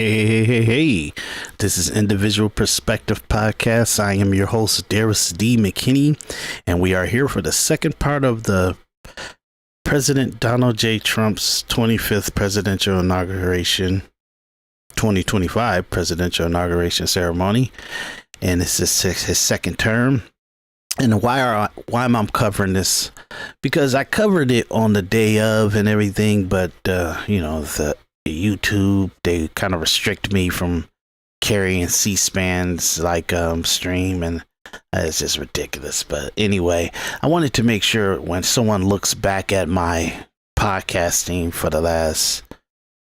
Hey. This is Individual Perspective Podcast. I am your host, Daris D, McKinney, and we are here for the second part of the President Donald J. Trump's 25th presidential inauguration, 2025 presidential inauguration ceremony, and this is his second term. And why am I covering this? Because I covered it on the day of and everything, but the YouTube, they kind of restrict me from carrying C-SPAN's stream, and it's just ridiculous. But anyway, I wanted to make sure when someone looks back at my podcasting for the last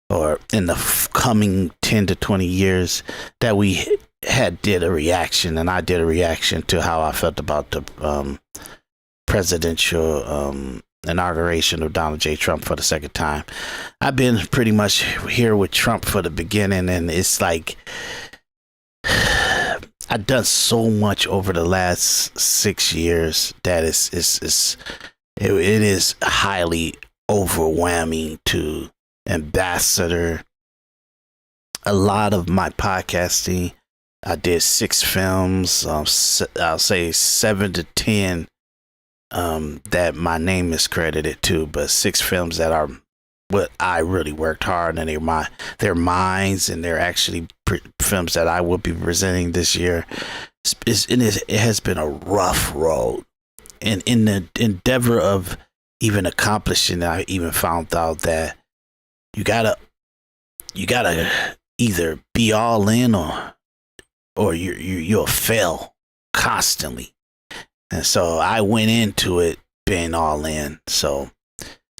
or in the coming 10 to 20 years that we did a reaction, and I did a reaction to how I felt about the presidential inauguration of Donald J. Trump for the second time. I've been pretty much here with Trump for the beginning, and it's like I've done so much over the last 6 years that it is highly overwhelming to ambassador a lot of my podcasting. I did 6 films, I'll say 7 to 10 that my name is credited to, but 6 films that are what I really worked hard, and they're mines, and they're actually films that I will be presenting this year. It has been a rough road, and in the endeavor of even accomplishing that, I even found out that you gotta either be all in or you'll fail constantly. And so I went into it being all in. So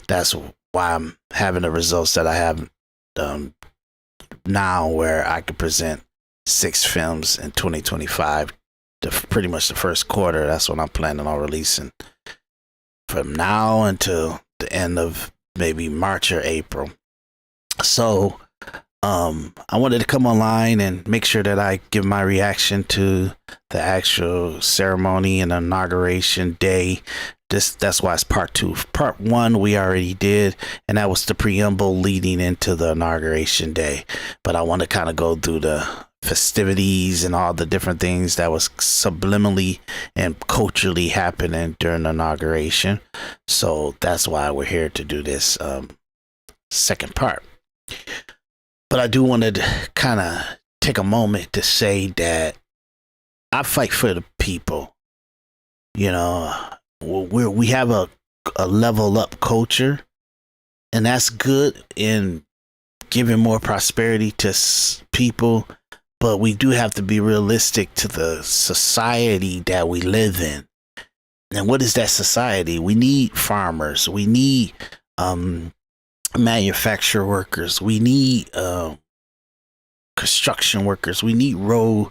that's why I'm having the results that I have now, where I could present 6 films in 2025, pretty much the first quarter. That's what I'm planning on releasing from now until the end of maybe March or April. So I wanted to come online and make sure that I give my reaction to the actual ceremony and inauguration day. That's why it's part 2. Part 1 we already did, and that was the preamble leading into the inauguration day. But I want to kind of go through the festivities and all the different things that was subliminally and culturally happening during the inauguration. So that's why we're here to do this second part. But I do want to kind of take a moment to say that I fight for the people. You know, we have a level up culture, and that's good in giving more prosperity to people. But we do have to be realistic to the society that we live in. And what is that society? We need farmers. We need manufacturer workers. We need construction workers. We need road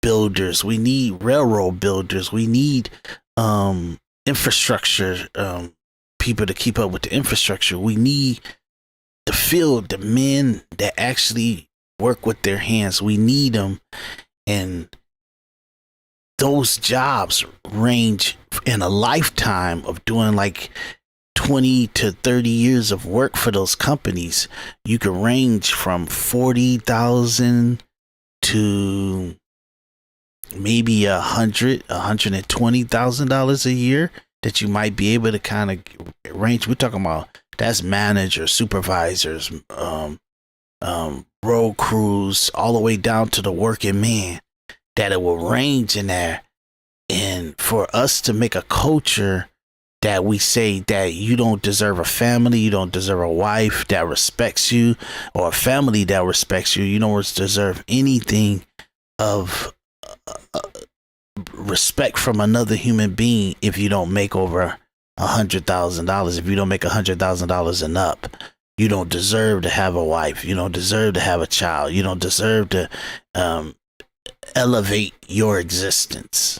builders. We need railroad builders. We need infrastructure people to keep up with the infrastructure. We need the men that actually work with their hands. We need them, and those jobs range in a lifetime of doing like 20 to 30 years of work for those companies. You could range from $40,000 to maybe $120,000 a year that you might be able to kind of range. We're talking about that's managers, supervisors, road crews, all the way down to the working man, that it will range in there. And for us to make a culture that we say that you don't deserve a family, you don't deserve a wife that respects you, or a family that respects you. You don't deserve anything of respect from another human being if you don't make over $100,000. If you don't make $100,000 and up, you don't deserve to have a wife. You don't deserve to have a child. You don't deserve to elevate your existence.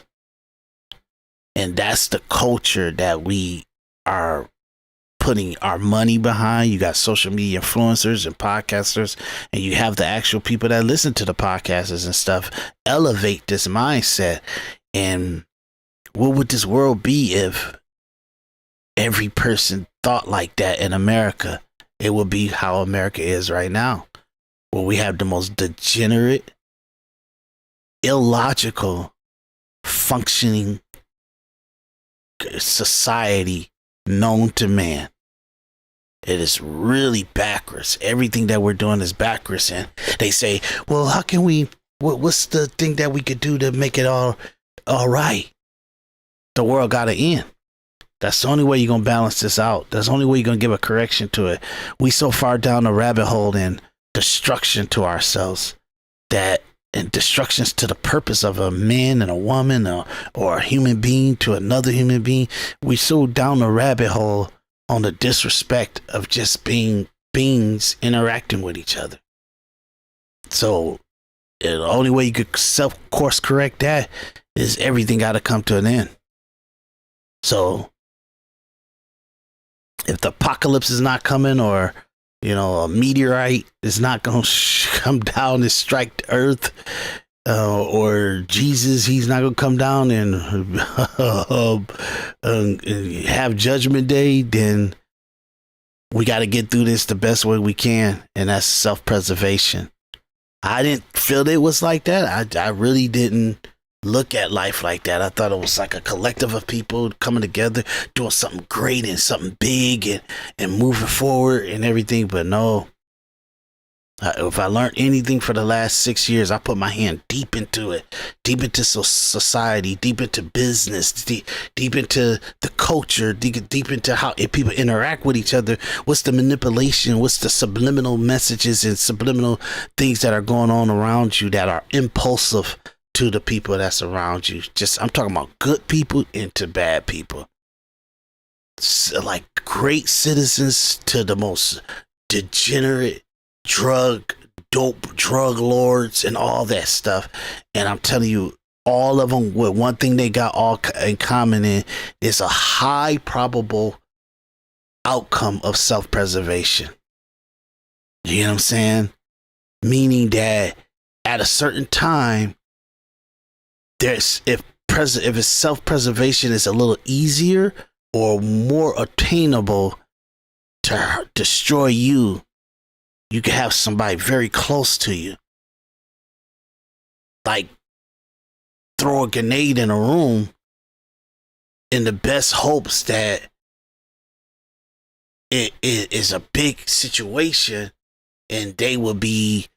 And that's the culture that we are putting our money behind. You got social media influencers and podcasters, and you have the actual people that listen to the podcasters and stuff elevate this mindset. And what would this world be if every person thought like that in America? It would be how America is right now. where we have the most degenerate, illogical, functioning society known to man. It is really backwards. Everything that we're doing is backwards. And they say, well, how can we, what's the thing that we could do to make it all right? The world got to end. That's the only way you're going to balance this out. That's the only way you're going to give a correction to it. We so far down the rabbit hole in destruction to ourselves and destructions to the purpose of a man and a woman or a human being to another human being. We so down the rabbit hole on the disrespect of just being beings interacting with each other. So the only way you could self-course correct that is everything got to come to an end. So if the apocalypse is not coming, or a meteorite is not going to come down and strike the earth, or Jesus, he's not going to come down and have judgment day, then we got to get through this the best way we can, and that's self-preservation. I didn't feel it was like that. I really didn't look at life like that. I thought it was like a collective of people coming together, doing something great and something big and moving forward and everything. But no, if I learned anything for the last 6 years, I put my hand deep into it, deep into society, deep into business, deep into the culture, deep into how people interact with each other. What's the manipulation? What's the subliminal messages and subliminal things that are going on around you that are impulsive to the people that's around you? I'm talking about good people into bad people. So like great citizens to the most degenerate drug lords and all that stuff. And I'm telling you, all of them, with one thing they got all in common is a high probable outcome of self-preservation. You know what I'm saying? Meaning that at a certain time, if it's self-preservation is a little easier or more attainable to destroy you, you can have somebody very close to you, like throw a grenade in a room in the best hopes that it is a big situation and they will be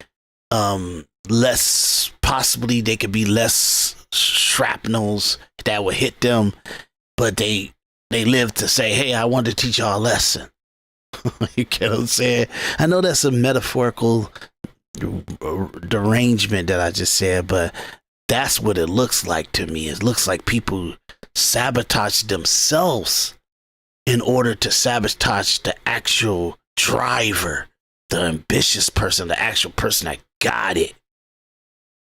less, possibly they could be less shrapnels that would hit them, but they live to say, hey, I want to teach y'all a lesson. You get what I'm saying? I know that's a metaphorical derangement that I just said, but that's what it looks like to me. It looks like people sabotage themselves in order to sabotage the actual driver, the ambitious person, the actual person that got it.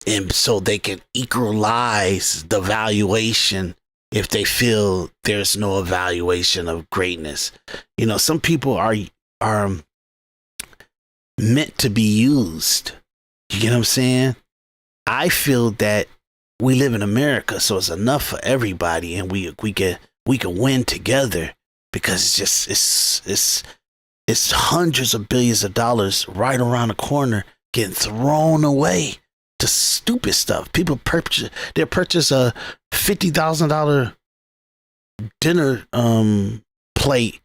And so they can equalize the valuation if they feel there's no evaluation of greatness. Some people are meant to be used. You get what I'm saying? I feel that we live in America, so it's enough for everybody, and we can win together, because it's hundreds of billions of dollars right around the corner getting thrown away to stupid stuff. People purchase a $50,000 dinner plate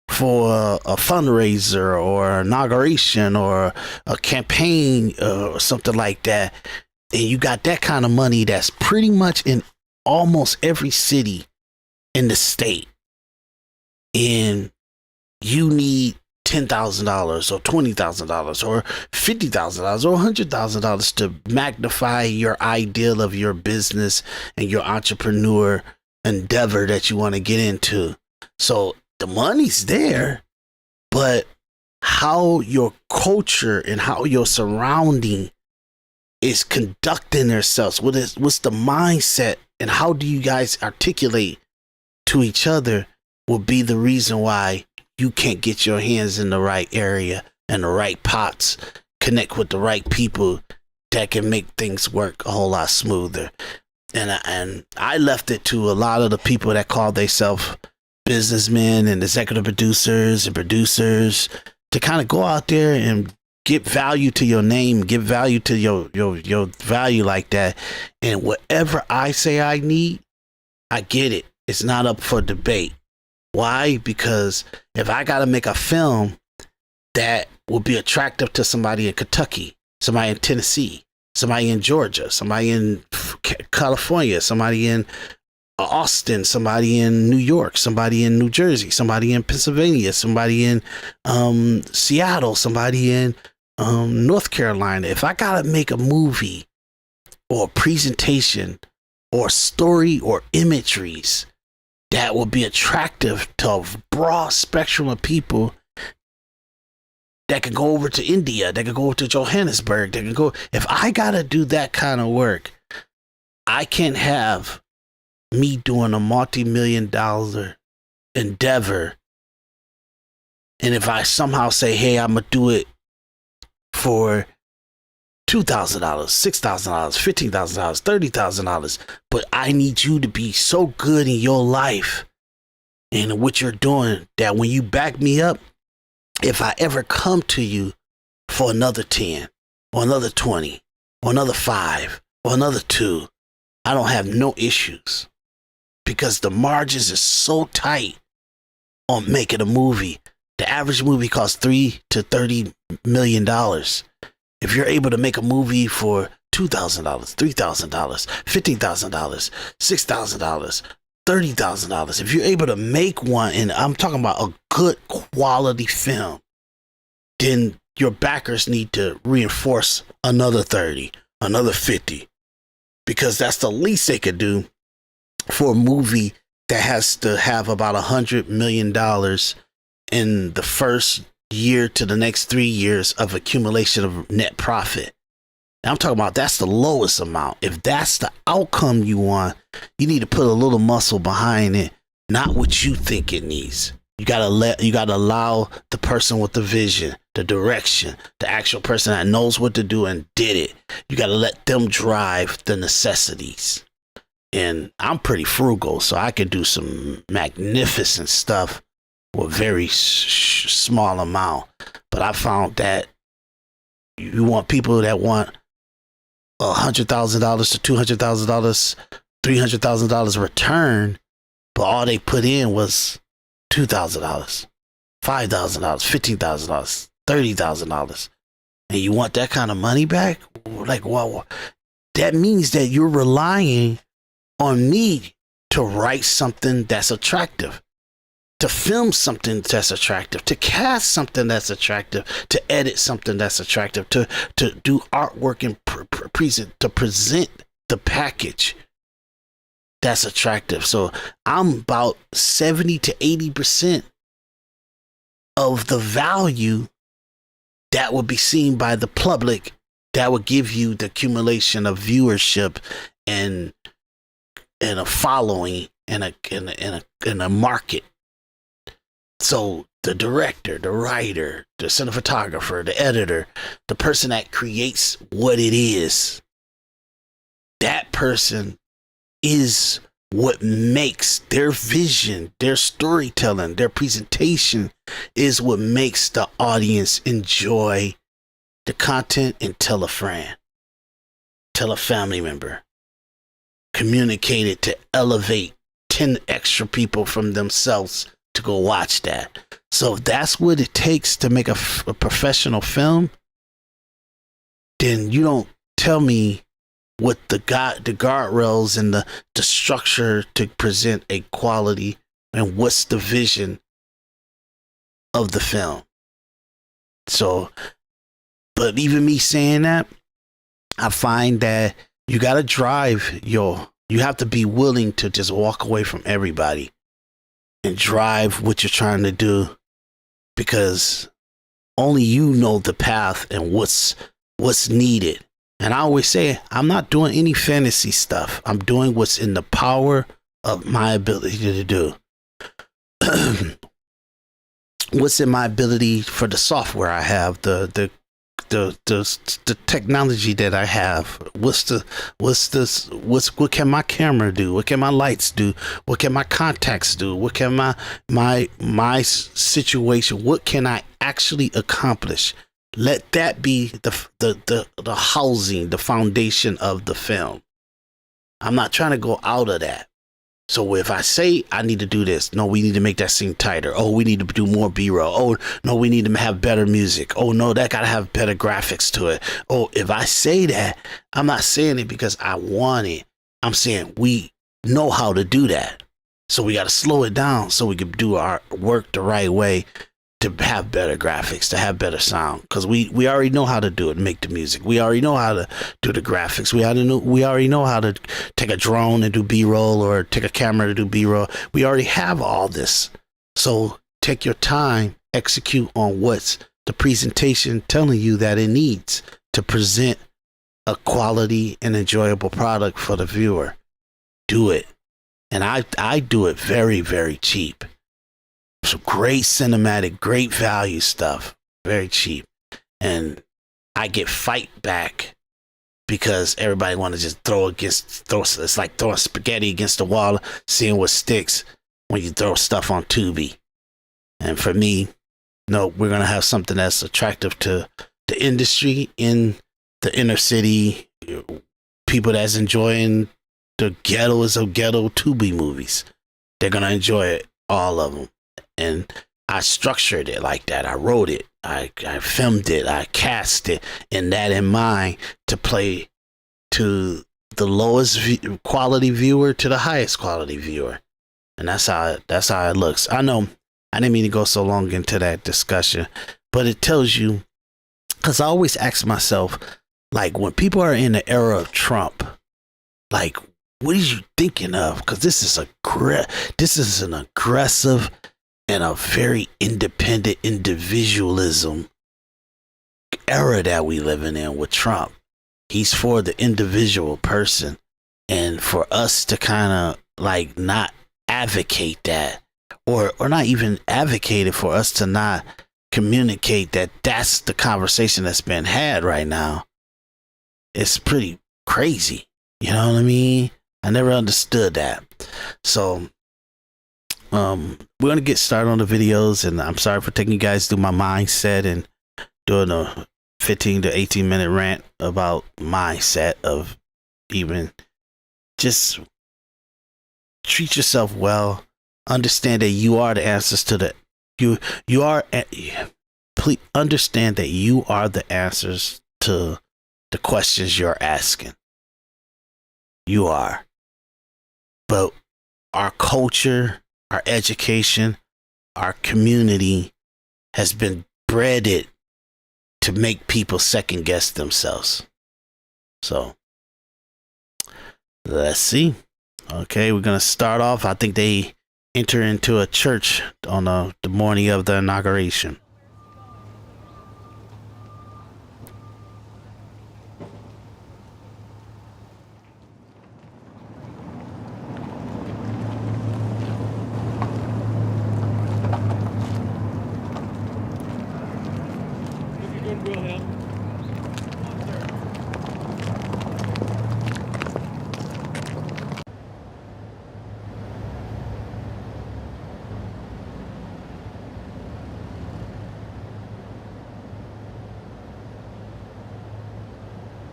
for a fundraiser or inauguration or a campaign or something like that. And you got that kind of money that's pretty much in almost every city in the state. And you need $10,000 or $20,000 or $50,000 or $100,000 to magnify your ideal of your business and your entrepreneur endeavor that you want to get into. So the money's there, but how your culture and how your surrounding is conducting themselves, what's the mindset, and how do you guys articulate to each other will be the reason why you can't get your hands in the right area and the right pots, connect with the right people that can make things work a whole lot smoother. And I left it to a lot of the people that call themselves businessmen and executive producers and producers to kind of go out there and get value to your name, give value to your value like that. And whatever I say I need, I get it. It's not up for debate. Why? Because if I got to make a film that will be attractive to somebody in Kentucky, somebody in Tennessee, somebody in Georgia, somebody in California, somebody in Austin, somebody in New York, somebody in New Jersey, somebody in Pennsylvania, somebody in Seattle, somebody in North Carolina. If I gotta make a movie or a presentation or story or imageries that will be attractive to a broad spectrum of people that can go over to India, that can go over to Johannesburg, that can go. If I gotta do that kind of work, I can't have me doing a multi-million-dollar endeavor, and if I somehow say, hey, I'm gonna do it for $2,000, $6,000, $15,000, $30,000, but I need you to be so good in your life and what you're doing that when you back me up, if I ever come to you for another 10 or another 20 or another 5 or another 2, I don't have no issues, because the margins are so tight on making a movie. The average movie costs $3 to $30 million. If you're able to make a movie for $2,000, $3,000, $15,000, $6,000, $30,000, if you're able to make one, and I'm talking about a good quality film, then your backers need to reinforce another 30, another 50, because that's the least they could do for a movie that has to have about $100 million in the first year to the next 3 years of accumulation of net profit. Now I'm talking about that's the lowest amount. If that's the outcome you want, you need to put a little muscle behind it, not what you think it needs. You gotta allow the person with the vision, the direction, the actual person that knows what to do and did it. You gotta let them drive the necessities. And I'm pretty frugal, so I can do some magnificent stuff with very small amount. But I found that you want people that want $100,000 to $200,000, $300,000 return, but all they put in was $2,000, $5,000, $15,000, $30,000, and you want that kind of money back? Like, well, that means that you're relying on me to write something that's attractive, to film something that's attractive, to cast something that's attractive, to edit something that's attractive, to do artwork and to present the package that's attractive. So I'm about 70 to 80% of the value that would be seen by the public, that would give you the accumulation of viewership and a following and a market. So the director, the writer, the cinematographer, the editor, the person that creates what it is, that person is what makes their vision, their storytelling, their presentation is what makes the audience enjoy the content and tell a friend, tell a family member, communicate it to elevate 10 extra people from themselves to go watch that. So if that's what it takes to make a professional film, then you don't tell me what the guardrails and the structure to present a quality and what's the vision of the film. So, but even me saying that, I find that you got to drive you have to be willing to just walk away from everybody and drive what you're trying to do, because only you know the path and what's needed. And I always say, I'm not doing any fantasy stuff. I'm doing what's in the power of my ability to do. What's in my ability for the software I have, the technology that I have. What can my camera do? What can my lights do? What can my contacts do? What can my situation? What can I actually accomplish? Let that be the housing, the foundation of the film. I'm not trying to go out of that. So if I say I need to do this, no, we need to make that scene tighter. Oh, we need to do more B-roll. Oh, no, we need to have better music. Oh, no, that got to have better graphics to it. Oh, if I say that, I'm not saying it because I want it. I'm saying we know how to do that. So we got to slow it down so we can do our work the right way to have better graphics, to have better sound. Because we already know how to do it, make the music. We already know how to do the graphics. We already know how to take a drone and do B-roll or take a camera to do B-roll. We already have all this. So take your time, execute on what's the presentation telling you that it needs to present a quality and enjoyable product for the viewer. Do it. And I do it very, very cheap. Some great cinematic, great value stuff, very cheap. And I get fight back because everybody want to just it's like throwing spaghetti against the wall, seeing what sticks when you throw stuff on Tubi. And for me, no, we're going to have something that's attractive to the industry in the inner city, people that's enjoying the ghettos of ghetto Tubi movies. They're going to enjoy it, all of them. And I structured it like that. I wrote it. I filmed it. I cast it in that in mind to play to the lowest quality viewer to the highest quality viewer. And that's how it looks. I know I didn't mean to go so long into that discussion, but it tells you, because I always ask myself, like, when people are in the era of Trump, like, what are you thinking of? Because this is an aggressive and a very independent individualism era that we living in with Trump. He's for the individual person, and for us to kind of like not advocate that, or not even advocate it, for us to not communicate that that's the conversation that's been had right now, it's pretty crazy. You know what I mean? I never understood that. So we're going to get started on the videos, and I'm sorry for taking you guys through my mindset and doing a 15 to 18 minute rant about mindset of even just treat yourself well. Understand that you are the answers to the please understand that you are the answers to the questions you're asking. You are. But our culture, our education, our community has been bred to make people second guess themselves. So let's see. Okay, we're going to start off. I think they enter into a church on the morning of the inauguration.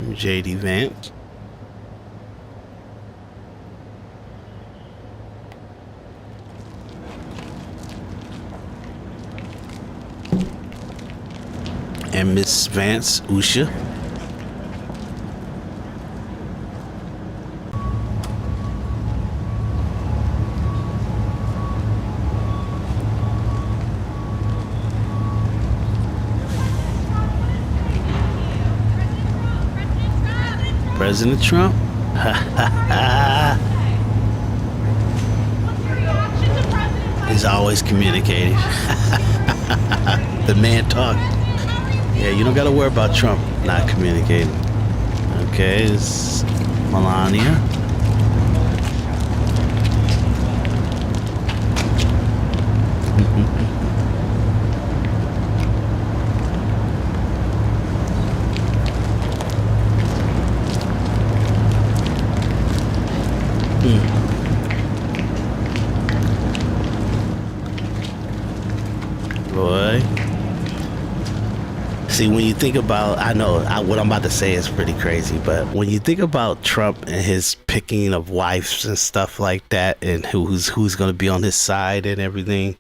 JD Vance. And Miss Vance Usha. President Trump? He's always communicating. The man talk. Yeah, you don't got to worry about Trump not communicating. Okay, it's Melania. Boy. See, when you think about, I know what I'm about to say is pretty crazy, but when you think about Trump and his picking of wives and stuff like that, and who's going to be on his side and everything,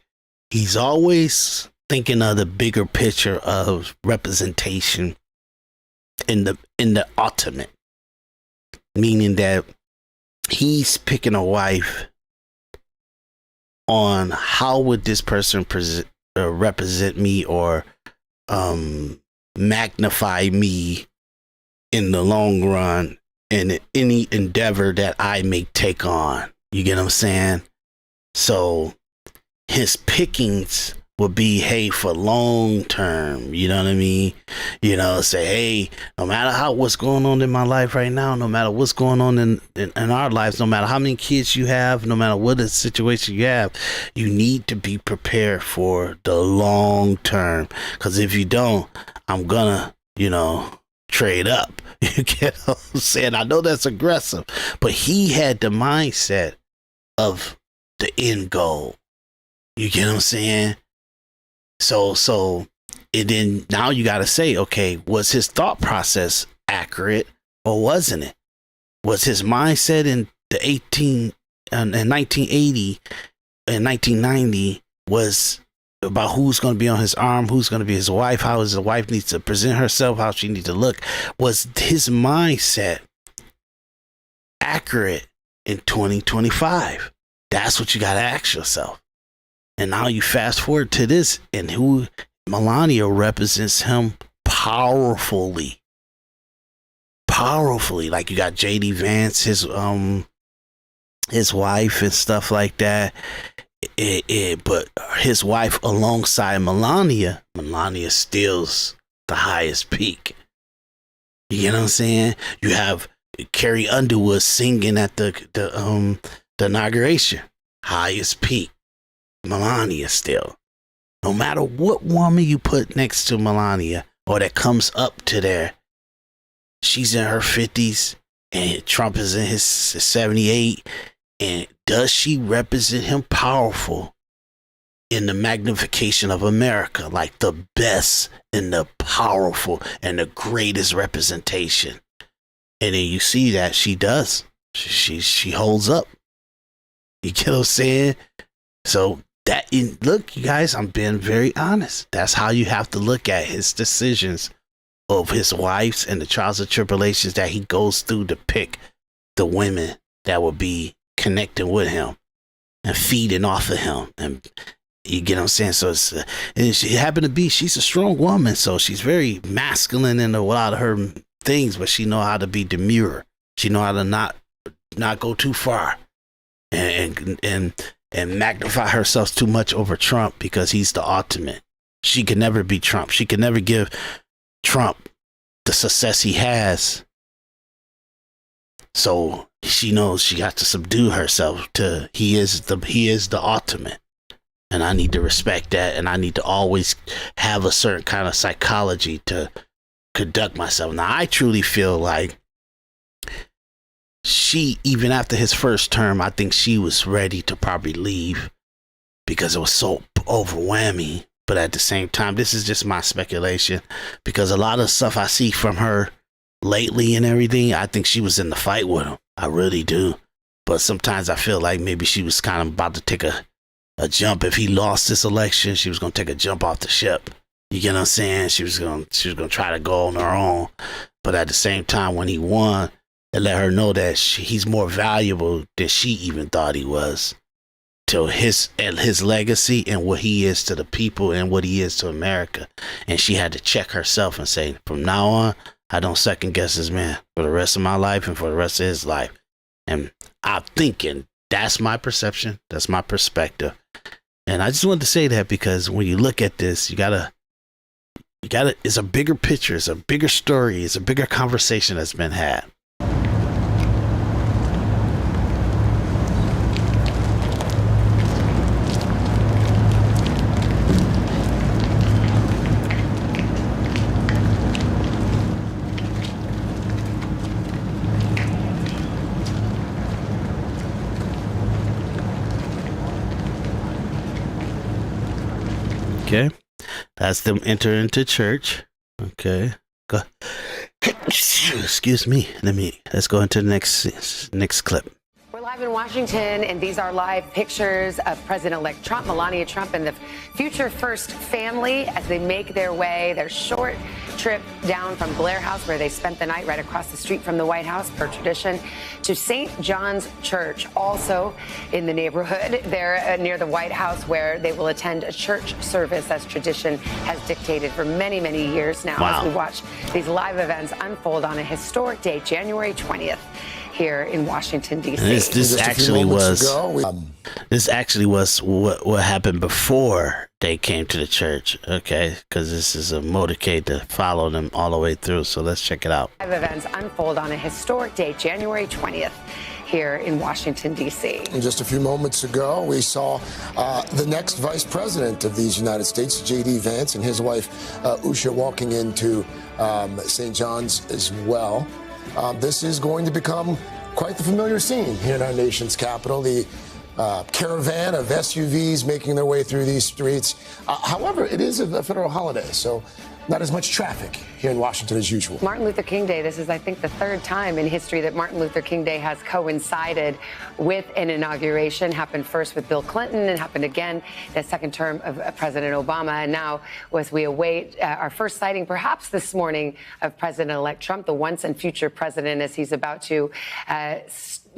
he's always thinking of the bigger picture of representation in the ultimate, meaning that he's picking a wife on how would this person represent me or magnify me in the long run in any endeavor that I may take on. You get what I'm saying? So his pickings will be, hey, for long term, you know what I mean? You know, say, hey, no matter what's going on in my life right now, no matter what's going on in our lives, no matter how many kids you have, no matter what the situation you have, you need to be prepared for the long term. Because if you don't, I'm gonna, trade up. You get what I'm saying? I know that's aggressive, but he had the mindset of the end goal. You get what I'm saying? So, and then now you got to say, okay, was his thought process accurate or wasn't it? Was his mindset in 1980 and 1990 was about who's going to be on his arm, who's going to be his wife, how his wife needs to present herself, how she needs to look? Was his mindset accurate in 2025? That's what you got to ask yourself. And now you fast forward to this, and who Melania represents him powerfully. Like you got JD Vance, his wife and stuff like that. But his wife alongside Melania steals the highest peak. You know what I'm saying? You have Carrie Underwood singing at the inauguration, highest peak. Melania still. No matter what woman you put next to Melania or that comes up to there, she's in her 50s and Trump is in his 78. And does she represent him powerful in the magnification of America, like the best and the powerful and the greatest representation? And then you see that she does. She holds up. You get what I'm saying? So look, you guys, I'm being very honest. That's how you have to look at his decisions of his wives and the trials and tribulations that he goes through to pick the women that will be connecting with him and feeding off of him. And you get what I'm saying? So and she happened to be, she's a strong woman, so she's very masculine in a lot of her things, but she know how to be demure. She know how to not go too far and magnify herself too much over Trump because he's the ultimate. She can never be Trump. She can never give Trump the success he has. So she knows she got to subdue herself to he is the ultimate. And I need to respect that, and I need to always have a certain kind of psychology to conduct myself. Now, I truly feel like she, even after his first term, I think she was ready to probably leave because it was so overwhelming. But at the same time, this is just my speculation, because a lot of stuff I see from her lately and everything, I think she was in the fight with him. I really do. But sometimes I feel like maybe she was kind of about to take a jump. If he lost this election, she was going to take a jump off the ship. You get what I'm saying? She was going to try to go on her own. But at the same time, when he won, it let her know that he's more valuable than she even thought he was to his legacy and what he is to the people and what he is to America. And she had to check herself and say, from now on, I don't second guess this man for the rest of my life and for the rest of his life. And I'm thinking that's my perception. That's my perspective. And I just wanted to say that because when you look at this, you gotta, it's a bigger picture. It's a bigger story. It's a bigger conversation that's been had. Okay, that's them entering into church. Okay. Go. Excuse me. Let's go into the next clip. We're live in Washington, and these are live pictures of President-elect Trump, Melania Trump, and the future first family as they make their short trip down from Blair House, where they spent the night right across the street from the White House, per tradition, to St. John's Church, also in the neighborhood there near the White House, where they will attend a church service as tradition has dictated for many, many years now. Wow. As we watch these live events unfold on a historic day, January 20th. Here in Washington, D.C. This actually was what happened before they came to the church, okay? Because this is a motorcade to follow them all the way through. So let's check it out. Live events unfold on a historic day, January 20th. Here in Washington, D.C. And just a few moments ago, we saw the next vice president of these United States, J.D. Vance, and his wife, Usha, walking into St. John's as well. This is going to become quite the familiar scene here in our nation's capital. The caravan of SUVs making their way through these streets. However, it is a federal holiday, so not as much traffic here in Washington as usual. Martin Luther King Day. This is, I think, the third time in history that Martin Luther King Day has coincided with an inauguration. Happened first with Bill Clinton and happened again the second term of President Obama. And now, as we await our first sighting, perhaps this morning, of President-elect Trump, the once and future president, as he's about to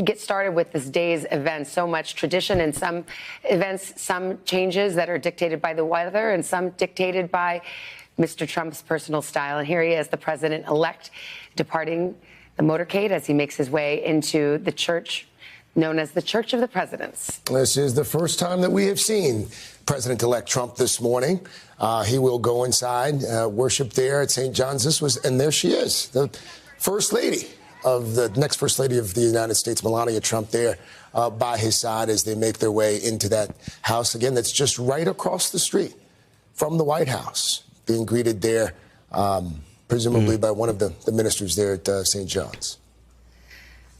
get started with this day's events. So much tradition and some events, some changes that are dictated by the weather and some dictated by Mr. Trump's personal style. And here he is, the president-elect, departing the motorcade as he makes his way into the church known as the Church of the Presidents. This is the first time that we have seen President-elect Trump this morning. He will go inside, worship there at St. John's. And there she is, the First Lady of the next First Lady of the United States, Melania Trump, there by his side as they make their way into that house. Again, that's just right across the street from the White House, being greeted there, presumably by one of the ministers there at St. John's.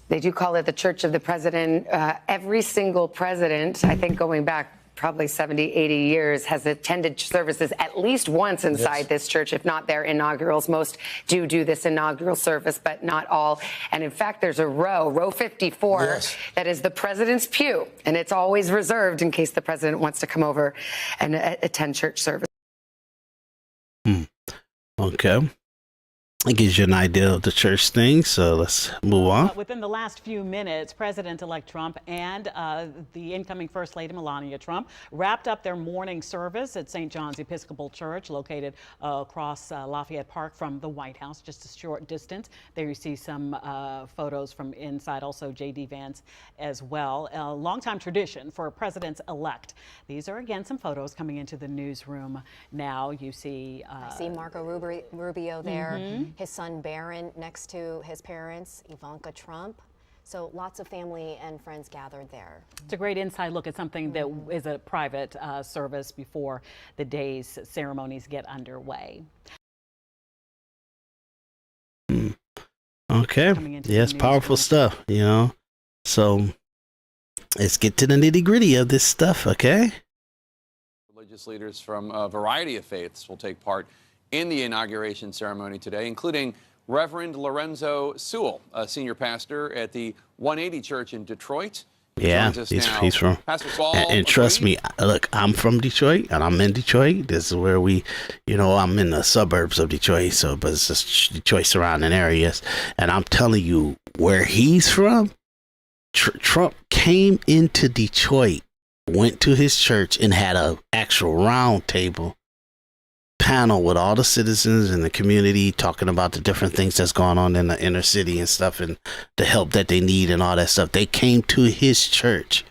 They do call it the Church of the President. Every single president, I think going back probably 70, 80 years, has attended services at least once inside this church, if not their inaugurals. Most do this inaugural service, but not all. And in fact, there's a row 54, that is the president's pew. And it's always reserved in case the president wants to come over and attend church service. Okay. It gives you an idea of the church thing, so let's move on. Within the last few minutes, President-elect Trump and the incoming First Lady Melania Trump wrapped up their morning service at St. John's Episcopal Church, located across Lafayette Park from the White House, just a short distance. There you see some photos from inside, also J.D. Vance as well. A longtime tradition for presidents-elect. These are, again, some photos coming into the newsroom now. You see... I see Marco Rubio there. His son Barron next to his parents, Ivanka Trump. So lots of family and friends gathered there. It's a great inside look at something that is a private service before the day's ceremonies get underway. Okay. Yes, powerful stuff, you know. So let's get to the nitty gritty of this stuff, okay? Religious leaders from a variety of faiths will take part in the inauguration ceremony today, including Reverend Lorenzo Sewell, a senior pastor at the 180 Church in Detroit. Yeah, he's from. And trust me, look, I'm from Detroit, and I'm in Detroit. This is where I'm in the suburbs of Detroit, but it's just Detroit surrounding areas. And I'm telling you, where he's from, Trump came into Detroit, went to his church, and had an actual round table panel with all the citizens in the community, talking about the different things that's going on in the inner city and stuff, and the help that they need and all that stuff. They came to his church.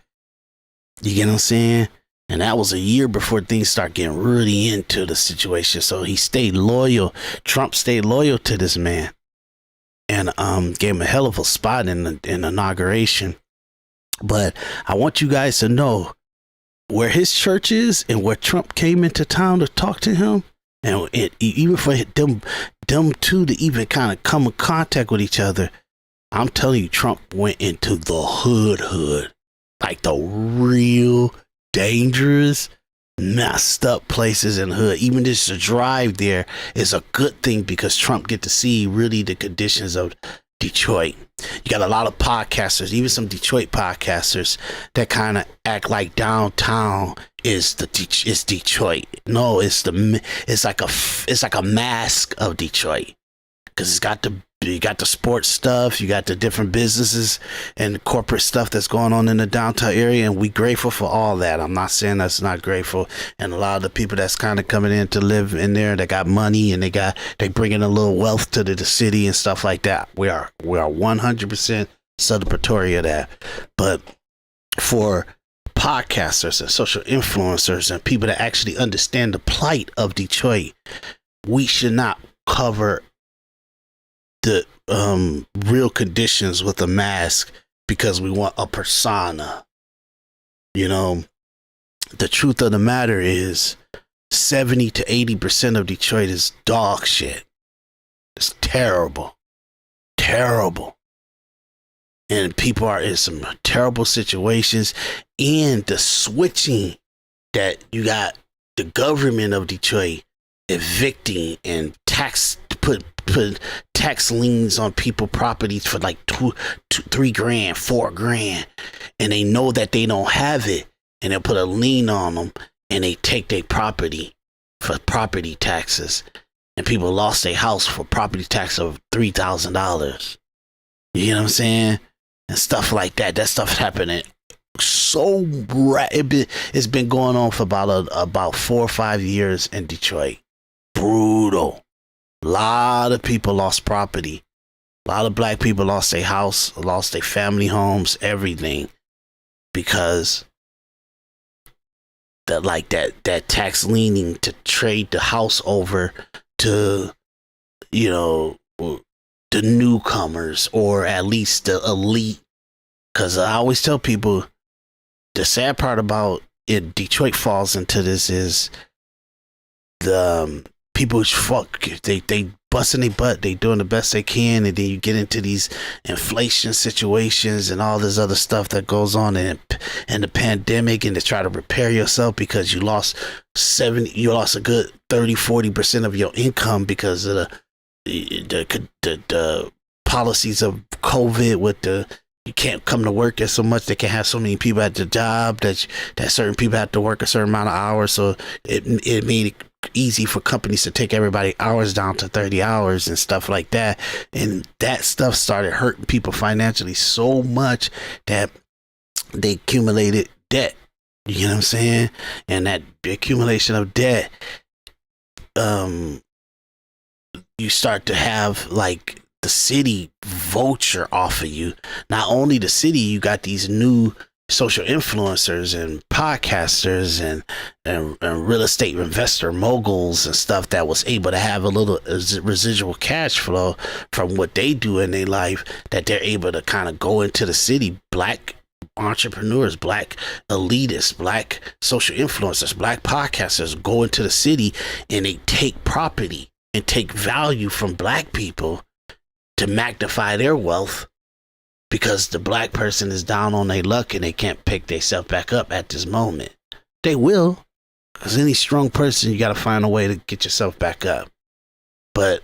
You get what I'm saying? And that was a year before things start getting really into the situation. So he stayed loyal. Trump stayed loyal to this man, and gave him a hell of a spot in the inauguration. But I want you guys to know where his church is and where Trump came into town to talk to him. And even for them two to even kind of come in contact with each other, I'm telling you, Trump went into the hood, like the real dangerous messed up places in the hood. Even just to drive there is a good thing because Trump get to see really the conditions of Detroit. You got a lot of podcasters, even some Detroit podcasters, that kind of act like downtown is Detroit. No, it's like a mask of Detroit, because you got the sports stuff, you got the different businesses and corporate stuff that's going on in the downtown area, and we grateful for all that. I'm not saying that's not grateful. And a lot of the people that's kind of coming in to live in there, they got money and they bringing a little wealth to the city and stuff like that. We are 100% celebratory of that. But for podcasters and social influencers and people that actually understand the plight of Detroit, we should not cover the real conditions with a mask because we want a persona. You know, the truth of the matter is 70 to 80% of Detroit is dog shit. It's terrible. And people are in some terrible situations, and the switching that you got the government of Detroit evicting and put tax liens on people properties for like $2, $3 grand, $4 grand, and they know that they don't have it, and they'll put a lien on them, and they take their property for property taxes, and people lost their house for property tax of $3,000. You know what I'm saying? And stuff like that. That stuff's happening so it's been going on for about 4 or 5 years in Detroit. Brutal. A lot of people lost property. A lot of black people lost their house, lost their family homes, everything, because that tax leaning to trade the house over to, you know, the newcomers, or at least the elite. Because I always tell people, the sad part about it, Detroit falls into this, is the people they busting their butt, they doing the best they can, and then you get into these inflation situations and all this other stuff that goes on, and the pandemic, and to try to repair yourself because you lost a good 30-40% of your income because of the policies of COVID, with you can't come to work as so much. They can't have so many people at the job that certain people have to work a certain amount of hours. So it made it easy for companies to take everybody hours down to 30 hours and stuff like that. And that stuff started hurting people financially so much that they accumulated debt. You know what I'm saying? And that accumulation of debt, you start to have like the city vulture off of you. Not only the city, you got these new social influencers and podcasters and real estate investor moguls and stuff that was able to have a little residual cash flow from what they do in their life, that they're able to kind of go into the city. Black entrepreneurs, black elitists, black social influencers, black podcasters go into the city, and they take property and take value from black people to magnify their wealth, because the black person is down on their luck and they can't pick themselves back up at this moment. They will, because any strong person, you got to find a way to get yourself back up. But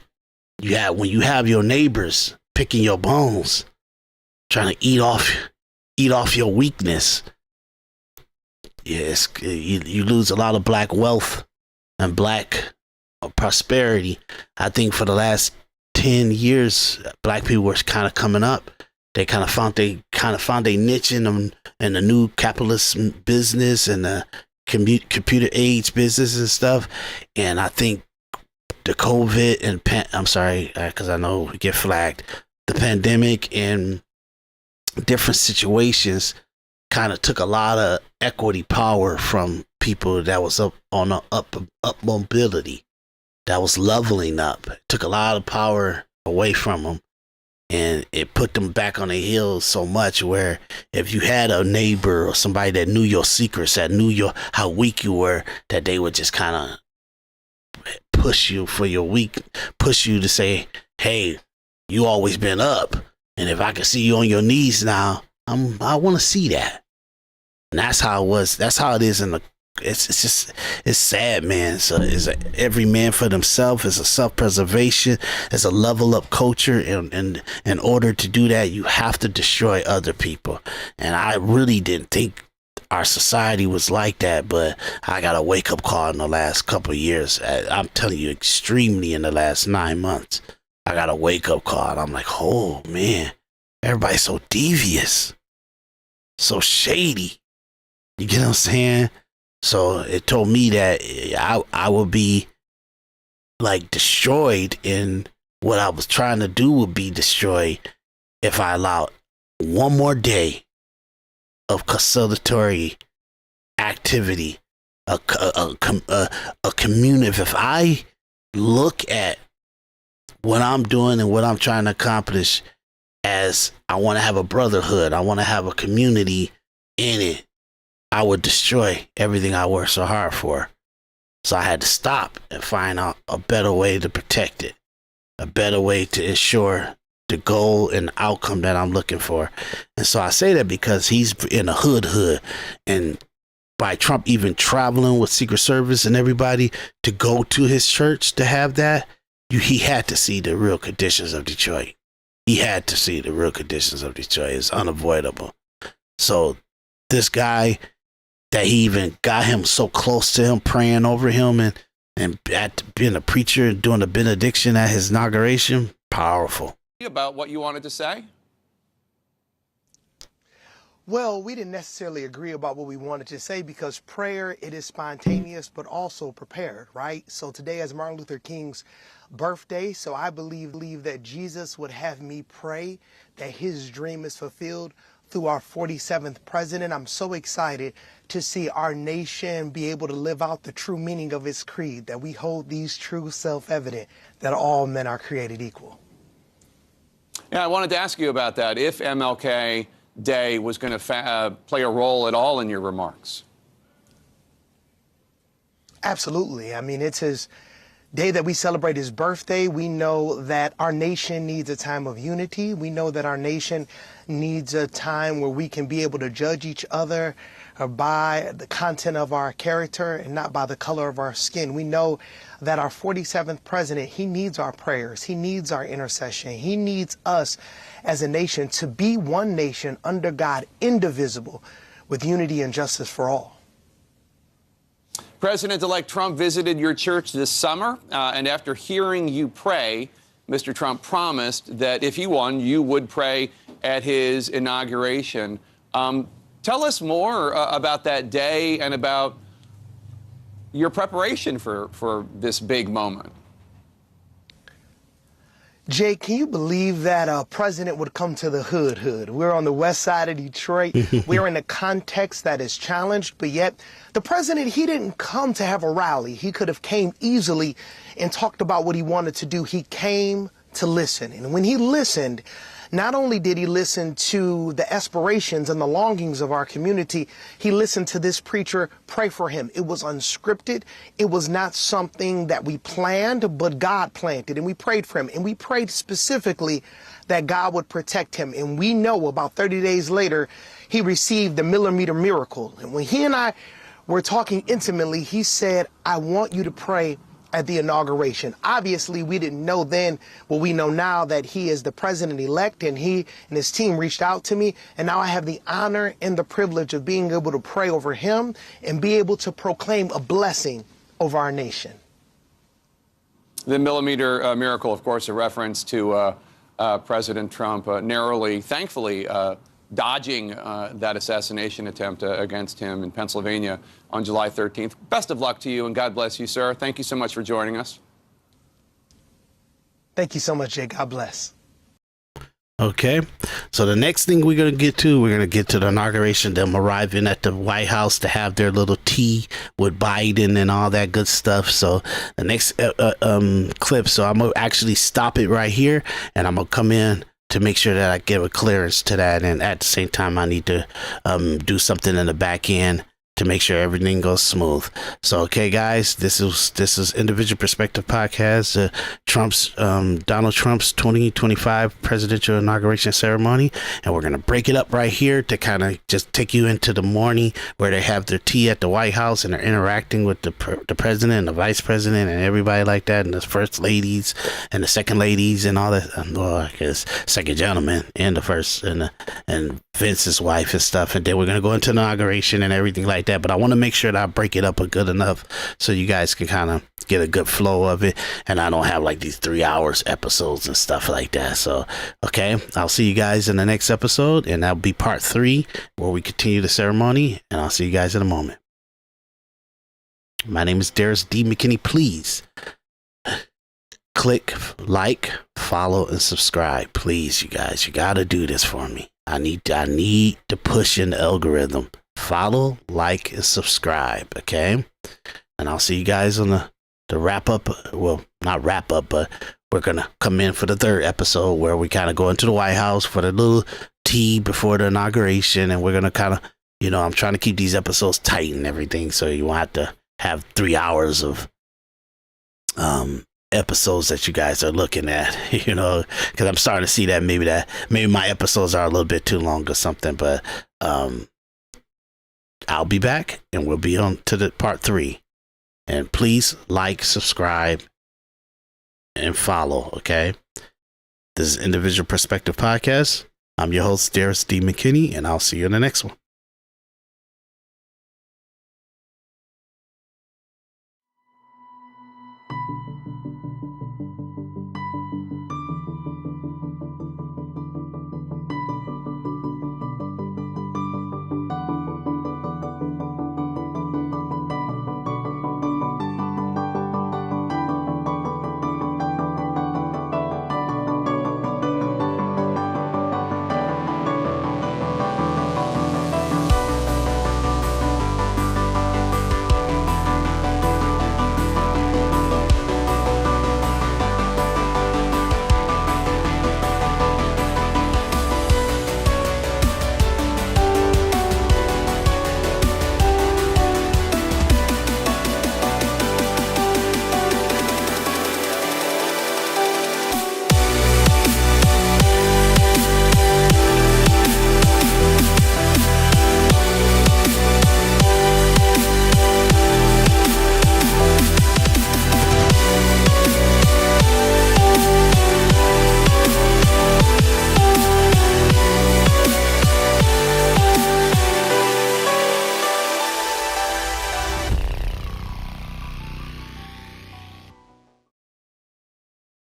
when you have your neighbors picking your bones, trying to eat off your weakness, yes, you lose a lot of black wealth and black prosperity. I think for the last 10 years, black people were kind of coming up. They kind of found a niche in the new capitalist business and the computer age business and stuff. And I think the COVID and I'm sorry, because I know we get flagged. The pandemic and different situations kind of took a lot of equity power from people that was up on the up mobility, that was leveling up. It took a lot of power away from them, and it put them back on their heels so much where if you had a neighbor or somebody that knew your secrets, that knew how weak you were, that they would just kind of push you to say, hey, you always been up, and if I can see you on your knees now, I want to see that. And that's how it was. That's how it is in the it's sad, man. So it's every man for themselves. It's a self-preservation. It's a level up culture, and in order to do that, you have to destroy other people. And I really didn't think our society was like that, but I got a wake up call in the last couple of years. I'm telling you, extremely in the last 9 months, I got a wake up call. And I'm like, oh man, everybody's so devious, so shady. You get what I'm saying? So it told me that I would be like destroyed, and what I was trying to do would be destroyed if I allowed one more day of conciliatory activity, a community. If I look at what I'm doing and what I'm trying to accomplish as I want to have a brotherhood, I want to have a community in it, I would destroy everything I worked so hard for. So I had to stop and find out a better way to protect it, a better way to ensure the goal and outcome that I'm looking for. And so I say that because he's in a hood, and by Trump even traveling with Secret Service and everybody to go to his church to have that, he had to see the real conditions of Detroit. He had to see the real conditions of Detroit. It's unavoidable. So this guy, that he even got him so close to him, praying over him, and at being a preacher and doing a benediction at his inauguration, powerful. About what you wanted to say? Well, we didn't necessarily agree about what we wanted to say, because prayer, it is spontaneous, but also prepared, right? So today is Martin Luther King's birthday. So I believe that Jesus would have me pray that his dream is fulfilled through our 47th president. I'm so excited to see our nation be able to live out the true meaning of its creed, that we hold these truths self-evident, that all men are created equal. Yeah, I wanted to ask you about that. If MLK Day was going to play a role at all in your remarks. Absolutely. I mean, it's his day that we celebrate his birthday. We know that our nation needs a time of unity. We know that our nation needs a time where we can be able to judge each other by the content of our character and not by the color of our skin. We know that our 47th president, he needs our prayers. He needs our intercession. He needs us as a nation to be one nation under God, indivisible, with unity and justice for all. President-elect Trump visited your church this summer, and after hearing you pray, Mr. Trump promised that if he won, you would pray at his inauguration. Tell us more about that day and about your preparation for this big moment. Jake, can you believe that a president would come to the hood? We're on the west side of Detroit. We're in a context that is challenged, but yet the president, he didn't come to have a rally. He could have came easily and talked about what he wanted to do. He came to listen. And when he listened, not only did he listen to the aspirations and the longings of our community, he listened to this preacher pray for him. It was unscripted. It was not something that we planned, but God planned it. And we prayed for him. And we prayed specifically that God would protect him. And we know about 30 days later, he received the millimeter miracle. And when he and I were talking intimately, he said, I want you to pray at the inauguration. Obviously, we didn't know then what we know now, that he is the president-elect, and he and his team reached out to me, and now I have the honor and the privilege of being able to pray over him and be able to proclaim a blessing over our nation. The millimeter miracle, of course, a reference to President Trump narrowly, thankfully, dodging that assassination attempt against him in Pennsylvania on July 13th. Best of luck to you, and God bless you, sir. Thank you so much for joining us. Thank you so much, Jake. God bless. Okay, so the next thing we're going to get to the inauguration, them arriving at the White House to have their little tea with Biden and all that good stuff. So the next clip, so I'm going to actually stop it right here, and I'm going to come in to make sure that I give a clearance to that. And at the same time, I need to do something in the back end to make sure everything goes smooth. So, okay, guys, this is Individual Perspective Podcast, Donald Trump's 2025 presidential inauguration ceremony, and we're gonna break it up right here to kind of just take you into the morning where they have their tea at the White House and they're interacting with the president and the vice president and everybody like that, and the first ladies and the second ladies and all that. Well, I guess second gentleman and the first and Vince's wife and stuff, and then we're gonna go into the inauguration and everything like that. But I want to make sure that I break it up good enough so you guys can kind of get a good flow of it, and I don't have like these 3 hours episodes and stuff like that. So, okay, I'll see you guys in the next episode, and that'll be part 3 where we continue the ceremony, and I'll see you guys in a moment. My name is Daris D. McKinney. Please click like, follow, and subscribe. Please, you guys, you gotta do this for me. I need to push in the algorithm. Follow, like, and subscribe, okay? And I'll see you guys on the wrap up. Well, not wrap up, but we're gonna come in for the 3rd episode where we kind of go into the White House for the little tea before the inauguration, and we're gonna kind of, I'm trying to keep these episodes tight and everything, so you won't have to have 3 hours of episodes that you guys are looking at, because I'm starting to see that maybe my episodes are a little bit too long or something, but I'll be back and we'll be on to the part 3. And please like, subscribe, and follow, okay? This is Individual Perspective Podcast. I'm your host, Daris D. McKinney, and I'll see you in the next one.